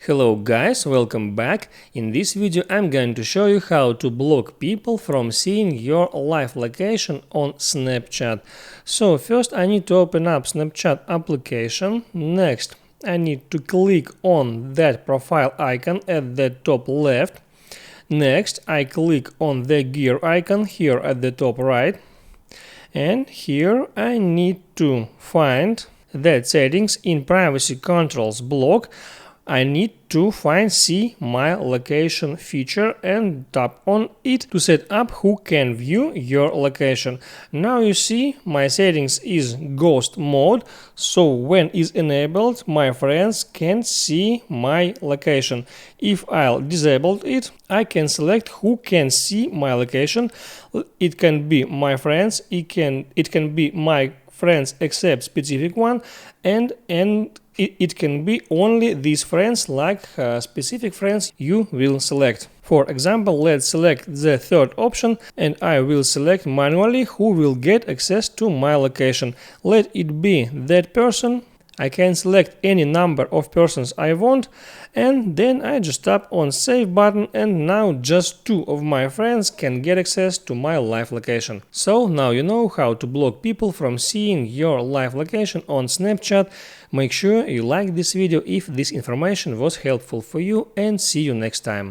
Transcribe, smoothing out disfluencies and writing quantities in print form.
Hello guys, welcome back. In this video I'm going to show you how to block people from seeing your live location on Snapchat. So first I need to open up Snapchat application. Next I need to click on that profile icon at the top left. Next I click on the gear icon here at the top right. And here I need to find that settings in privacy controls block. I need to find See My Location feature and tap on it to set up who can view your location. Now you see my settings is ghost mode, so when is enabled my friends can see my location. If I'll disable it, I can select who can see my location. It can be my friends, it can be my friends except specific one, and it can be only these friends, like specific friends you will select. For example, let's select the third option and I will select manually who will get access to my location. Let it be that person. I can select any number of persons I want, and then I just tap on save button, and now just 2 of my friends can get access to my live location. So now you know how to block people from seeing your live location on Snapchat. Make sure you like this video if this information was helpful for you, and see you next time.